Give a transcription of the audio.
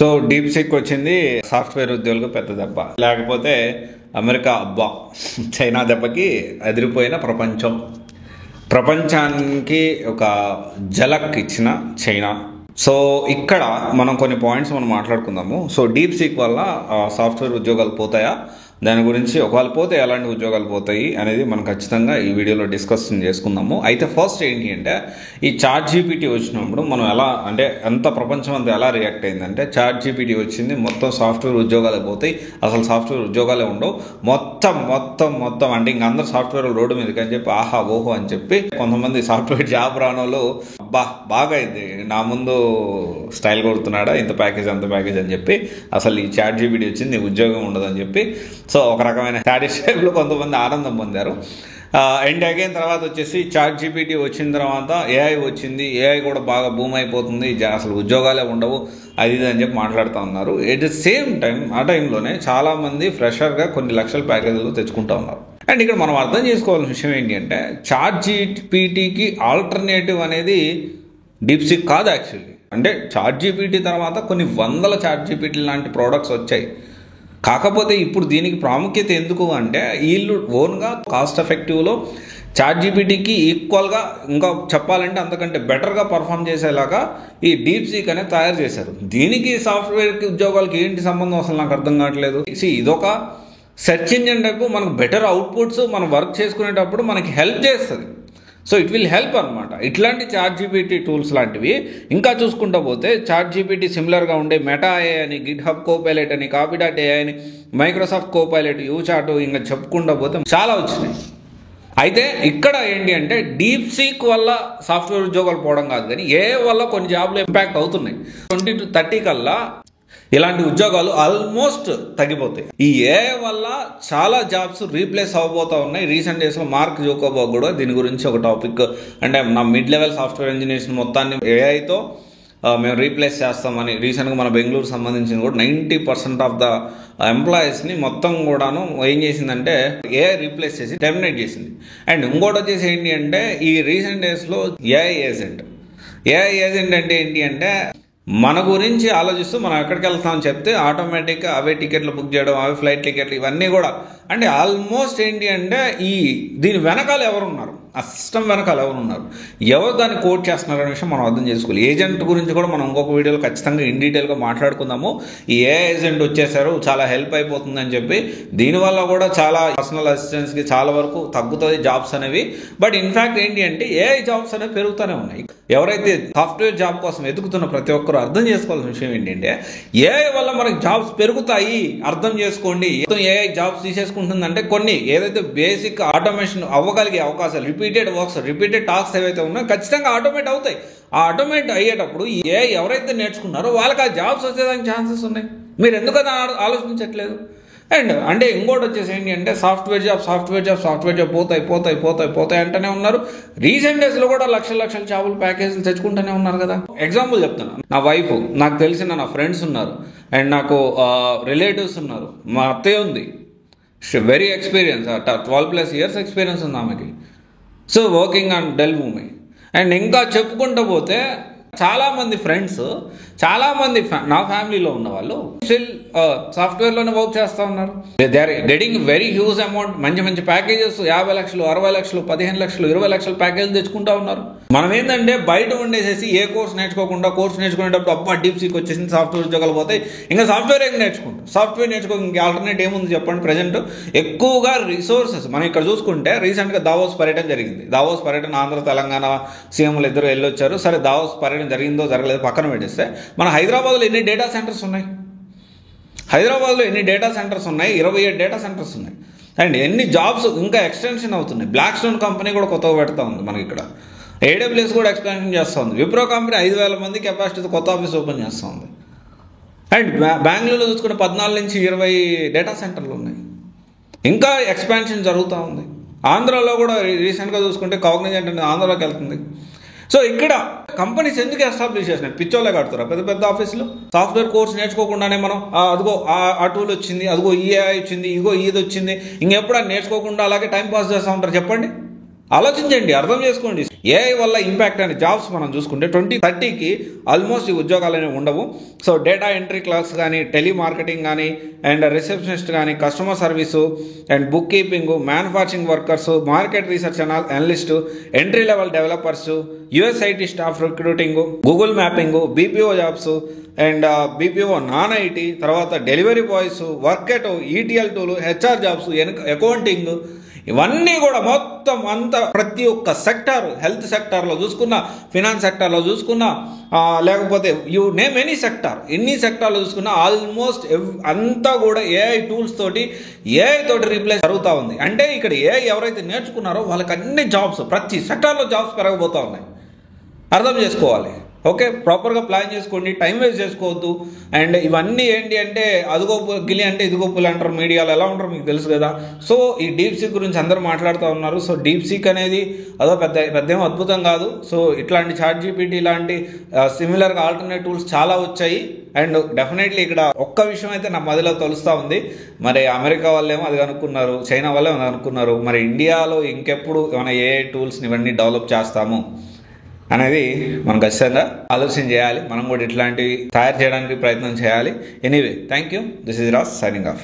So deep seek వచ్చింది software ఉద్యోగులకు పెద్ద దెబ్బ, లేకపోతే అమెరికా అబ్బా చైనా దెబ్బకి అదిరిపోయిన ప్రపంచానికి ఒక ఝలక్ ఇచ్చిన చైనా. సో ఇక్కడ మనం కొన్ని పాయింట్స్ మనం మాట్లాడుకుందాము. సో డీప్ సీక్ వల్ల సాఫ్ట్వేర్ ఉద్యోగాలు పోతాయా, దాని గురించి ఒకవేళ పోతే ఎలాంటి ఉద్యోగాలు పోతాయి అనేది మనం ఖచ్చితంగా ఈ వీడియోలో డిస్కషన్ చేసుకుందాము. అయితే ఫస్ట్ ఏంటి అంటే, ఈ చాట్ జీపీటీ వచ్చినప్పుడు మనం ఎలా అంటే ఎంత ప్రపంచం అంతా ఎలా రియాక్ట్ అయిందంటే, చాట్ జీపీటీ వచ్చింది మొత్తం సాఫ్ట్వేర్ ఉద్యోగాలు పోతాయి, అసలు సాఫ్ట్వేర్ ఉద్యోగాలే ఉండవు, మొత్తం అంటే ఇంక అందరు సాఫ్ట్వేర్ రోడ్డు మీదకి అని చెప్పి ఆహా ఓహో అని చెప్పి కొంతమంది సాఫ్ట్వేర్ జాబ్ రానోళ్ళు బాగా అయింది, నా ముందు స్టైల్ కొడుతున్నాడా, ఇంత ప్యాకేజ్ అంత ప్యాకేజ్ అని చెప్పి అసలు ఈ చాట్ జీపీటీ వచ్చింది ఉద్యోగం ఉండదని చెప్పి సో ఒక రకమైన సాటిస్ఫైలో కొంతమంది ఆనందం పొందారు. అండ్ అగైన్ తర్వాత వచ్చేసి చాట్ జీపీటీ వచ్చిన తర్వాత ఏఐ వచ్చింది, ఏఐ కూడా బాగా బూమ్ అయిపోతుంది, అసలు ఉద్యోగాలే ఉండవు అది ఇది అని చెప్పి మాట్లాడుతూ ఉన్నారు. ఎట్ ద సేమ్ టైం ఆ టైంలోనే చాలామంది ఫ్రెషర్గా కొన్ని లక్షల ప్యాకేజీలు తెచ్చుకుంటూ ఉన్నారు. అండ్ ఇక్కడ మనం అర్థం చేసుకోవాల్సిన విషయం ఏంటి అంటే, చాట్ జీపీటీకి ఆల్టర్నేటివ్ అనేది డీప్ సీక్ కాదు యాక్చువల్లీ. అంటే చాట్ జీపీటీ తర్వాత కొన్ని వందల చాట్ జీపీటీ లాంటి ప్రోడక్ట్స్ వచ్చాయి. కాకపోతే ఇప్పుడు దీనికి ప్రాముఖ్యత ఎందుకు అంటే, వీళ్ళు ఓన్గా కాస్ట్ ఎఫెక్టివ్లో చాట్ జీపీటీకి ఈక్వల్గా ఇంకా చెప్పాలంటే అంతకంటే బెటర్గా పర్ఫామ్ చేసేలాగా ఈ డీప్ సీక్ అనేది తయారు చేశారు. దీనికి సాఫ్ట్వేర్కి ఉద్యోగాలకి ఏంటి సంబంధం అసలు నాకు అర్థం కావట్లేదు. ఇదొక సెర్చ్ ఇంజిన్ టైపు, మనకు బెటర్ అవుట్పుట్స్ మనం వర్క్ చేసుకునేటప్పుడు మనకి హెల్ప్ చేస్తుంది. సో ఇట్ విల్ హెల్ప్ అనమాట. ఇట్లాంటి చాట్ జీపీటీ టూల్స్ లాంటివి ఇంకా చూసుకుంటూ పోతే చాట్ జీపీటీ సిమిలర్గా ఉండే మెటా ఏఐ అని, గిట్ హబ్ కోపైలట్ అని, కాపీ.ai అని, మైక్రోసాఫ్ట్ కోపైలట్, యూచాట్ ఇంకా చెప్పుకుంటూ పోతే చాలా వచ్చినాయి. అయితే ఇక్కడ ఏంటి అంటే, డీప్ సీక్ వల్ల సాఫ్ట్వేర్ ఉద్యోగాలు పోవడం కాదు, కానీ ఏఐ వల్ల కొన్ని జాబ్లు ఇంపాక్ట్ అవుతున్నాయి. 2030 కల్లా ఇలాంటి ఉద్యోగాలు ఆల్మోస్ట్ తగ్గిపోతాయి. ఈ ఏఐ వల్ల చాలా జాబ్స్ రీప్లేస్ అవ్వబోతూ ఉన్నాయి. రీసెంట్ డేస్లో మార్క్ జోకర్బర్గ్ కూడా దీని గురించి ఒక టాపిక్, అంటే నా మిడ్ లెవెల్ సాఫ్ట్వేర్ ఇంజనీర్స్ మొత్తాన్ని ఏఐతో మేము రీప్లేస్ చేస్తామని, రీసెంట్గా మన బెంగళూరు సంబంధించిన కూడా 90% ఆఫ్ ద ఎంప్లాయీస్ని మొత్తం కూడాను ఏం చేసిందంటే ఏఐ రీప్లేస్ చేసి టెర్మినేట్ చేసింది. అండ్ ఇంకోటి వచ్చేసి ఏంటి అంటే, ఈ రీసెంట్ డేస్లో ఏఐ ఏజెంట్ అంటే ఏంటి అంటే, మన గురించి ఆలోచిస్తూ మనం ఎక్కడికి వెళ్తామని చెప్తే ఆటోమేటిక్గా అవే టికెట్లు బుక్ చేయడం, అవే ఫ్లైట్ టికెట్లు, ఇవన్నీ కూడా అంటే ఆల్మోస్ట్ ఏంటి అంటే దీని వెనకాల ఎవరున్నారు, ఆ సిస్టమ్ వెనకాల ఎవరున్నారు, ఎవరు దాన్ని కోడ్ చేస్తున్నారు అనే విషయం మనం అర్థం చేసుకోవాలి. ఏజెంట్ గురించి కూడా మనం ఇంకొక వీడియోలో ఖచ్చితంగా ఇన్ డీటెయిల్గా మాట్లాడుకుందాము. ఈ ఏఐ ఏజెంట్ వచ్చేసారు, చాలా హెల్ప్ అయిపోతుంది అని చెప్పి, దీనివల్ల కూడా చాలా పర్సనల్ అసిస్టెంట్స్కి చాలా వరకు తగ్గుతుంది జాబ్స్ అనేవి. బట్ ఇన్ఫ్యాక్ట్ ఏంటి అంటే ఏఐ జాబ్స్ అనేవి పెరుగుతూనే ఉన్నాయి. ఎవరైతే సాఫ్ట్వేర్ జాబ్ కోసం ఎదుగుతున్న ప్రతి ఒక్కరు అర్థం చేసుకోవాల్సిన విషయం ఏంటంటే, ఏఐ వల్ల మనకి జాబ్స్ పెరుగుతాయి అర్థం చేసుకోండి. ఏఐ జాబ్స్ తీసేసుకుంటుందంటే కొన్ని ఏదైతే బేసిక్ ఆటోమేషన్ అవ్వగలిగే అవకాశాలు, రిపీటెడ్ టాస్క్స్ ఏవైతే ఉన్నాయో ఖచ్చితంగా ఆటోమేట్ అవుతాయి. ఆ ఆటోమేట్ అయ్యేటప్పుడు ఏఐ ఎవరైతే నేర్చుకున్నారో వాళ్ళకి ఆ జాబ్స్ వచ్చేదానికి ఛాన్సెస్ ఉన్నాయి. మీరు ఎందుకు అది ఆలోచించట్లేదు? అండ్ అంటే ఇంకోటి వచ్చేసి ఏంటి అంటే, సాఫ్ట్వేర్ జాబ్ పోతాయి అంటూనే ఉన్నారు. రీసెంట్ డేస్లో కూడా లక్షల జాబులు ప్యాకేజీలు తెచ్చుకుంటూనే ఉన్నారు కదా. ఎగ్జాంపుల్ చెప్తున్నా, నా వైఫ్, నాకు తెలిసిన నా ఫ్రెండ్స్ ఉన్నారు, అండ్ నాకు రిలేటివ్స్ ఉన్నారు. మా అత్తయ్య ఉంది, వెరీ ఎక్స్పీరియన్స్, 12+ years ఎక్స్పీరియన్స్ ఉంది ఆమెకి. సో వర్కింగ్ ఆన్ డెల్ భూమి. అండ్ ఇంకా చెప్పుకుంటూ పోతే చాలామంది ఫ్రెండ్స్, చాలామంది నా ఫ్యామిలీలో ఉన్న వాళ్ళు స్టిల్ సాఫ్ట్వేర్లోనే వర్క్ చేస్తూ ఉన్నారు. They are getting very huge amount, మంచి ప్యాకేజెస్, 50 లక్షలు, 60 లక్షలు, 15 లక్షలు, 20 లక్షల ప్యాకేజీలు తెచ్చుకుంటూ ఉన్నారు. మనం ఏంటంటే బయట ఉండేసేసి ఏ కోర్స్ నేర్చుకోకుండా, కోర్స్ నేర్చుకునేటప్పుడు అబ్బా డీప్ సీక్ వచ్చేసింది, సాఫ్ట్వేర్ ఉద్యోగాలు పోతాయి, ఇంకా సాఫ్ట్వేర్ ఏం నేర్చుకుంటాం, సాఫ్ట్వేర్ నేర్చుకో, ఇంకా ఆల్టర్నేట్ ఏముంది చెప్పండి. ప్రజెంట్ ఎక్కువగా రిసోర్సెస్ మనం ఇక్కడ చూసుకుంటే, రీసెంట్గా దావోస్ పర్యటన జరిగింది. దావోస్ పర్యటన ఆంధ్ర తెలంగాణ సీఎంలు ఇద్దరు వెళ్ళొచ్చారు. సరే దావోస్ పర్యటన జరిగిందో జరగలేదు పక్కన పెట్టేస్తే, మన హైదరాబాద్లో ఎన్ని డేటా సెంటర్స్ ఉన్నాయి, 27 డేటా సెంటర్స్ ఉన్నాయి. అండ్ ఎన్ని జాబ్స్ ఇంకా ఎక్స్టెన్షన్ అవుతున్నాయి. బ్లాక్ స్టోన్ కంపెనీ కూడా కొత్తగా పెడతా ఉంది మనకి ఇక్కడ. AWS కూడా ఎక్స్పాన్షన్ చేస్తూ ఉంది. విప్రో కంపెనీ 5,000 మంది కెపాసిటీతో కొత్త ఆఫీస్ ఓపెన్ చేస్తూ ఉంది. అండ్ బెంగళూరులో చూసుకుంటే 14 నుంచి 20 డేటా సెంటర్లు ఉన్నాయి. ఇంకా ఎక్స్పాన్షన్ జరుగుతూ ఉంది. ఆంధ్రాలో కూడా రీసెంట్గా చూసుకుంటే కాగ్నిజెంట్ అనేది ఆంధ్రాలోకి వెళ్తుంది. సో ఇక్కడ కంపెనీస్ ఎందుకు ఎస్టాబ్లిష్ చేసినాయి? పిచ్చోళ్ళే కడుతున్నారు పెద్ద ఆఫీసులు. సాఫ్ట్వేర్ కోర్స్ నేర్చుకోకుండానే మనం అదిగో ఆ టూల్ వచ్చింది, అదిగో ఈ AI వచ్చింది, ఇదిగో ఇది వచ్చింది, ఇంకెప్పుడు నేర్చుకోకుండా అలాగే టైం పాస్ చేస్తూ ఉంటారు చెప్పండి. ఆలోచించండి, అర్థం చేసుకోండి. ఏఐ వల్ల ఇంపాక్ట్ అనే జాబ్స్ మనం చూసుకుంటే 2030కి ఆల్మోస్ట్ ఈ ఉద్యోగాలు అనేవి ఉండవు. సో డేటా ఎంట్రీ క్లాస్ కానీ, టెలిమార్కెటింగ్ కానీ, అండ్ రిసెప్షనిస్ట్ కానీ, customer service and bookkeeping, manufacturing workers, market research analyst, entry level developers, US IT staff recruiting, Google mapping, BPO jobs and BPO non IT, తర్వాత delivery boys, వర్కెట్, ETL టూలు, HR jobs, accounting, ఇవన్నీ కూడా మొత్తం అంతా ప్రతి ఒక్క సెక్టార్, హెల్త్ సెక్టార్లో చూసుకున్నా, ఫినాన్స్ సెక్టార్లో చూసుకున్నా, లేకపోతే యూ నేమ్ ఎనీ సెక్టార్, ఎన్ని సెక్టార్లో చూసుకున్నా ఆల్మోస్ట్ అంతా కూడా ఏఐ టూల్స్ తోటి, ఏఐ తోటి రీప్లేస్ జరుగుతూ ఉంది. అంటే ఇక్కడ ఏఐ ఎవరైతే నేర్చుకున్నారో వాళ్ళకి అన్ని జాబ్స్, ప్రతి సెక్టార్లో జాబ్స్ పెరగబోతూ ఉన్నాయి. అర్థం చేసుకోవాలి. ఓకే, ప్రాపర్గా ప్లాన్ చేసుకోండి, టైం వేస్ట్ చేసుకోవద్దు. అండ్ ఇవన్నీ ఏంటి అంటే అదిగో గిలి అంటే ఇదిగో పులి అంటారు, మీడియాలో ఎలా ఉంటారు మీకు తెలుసు కదా. సో ఈ డీప్ సీక్ గురించి అందరూ మాట్లాడుతూ ఉన్నారు. సో డీప్ సీక్ అనేది అదో పెద్ద ఏమో అద్భుతం కాదు. సో ఇట్లాంటి చాట్ జీపీటీ ఇలాంటి సిమిలర్గా ఆల్టర్నేట్ టూల్స్ చాలా వచ్చాయి. అండ్ డెఫినెట్లీ ఇక్కడ ఒక్క విషయం అయితే నా మదిలో తలుస్తూ ఉంది. మరి అమెరికా వాళ్ళేమో అది కనుక్కున్నారు, చైనా వాళ్ళేమో అది కనుక్కున్నారు. మరి ఇండియాలో ఇంకెప్పుడు ఏమైనా ఏఐ టూల్స్ని ఇవన్నీ డెవలప్ చేస్తాము అనేది మనం ఖచ్చితంగా ఆలోచన చేయాలి. మనం కూడా ఇట్లాంటివి తయారు చేయడానికి ప్రయత్నం చేయాలి. Anyway, thank you. This is Raj signing off.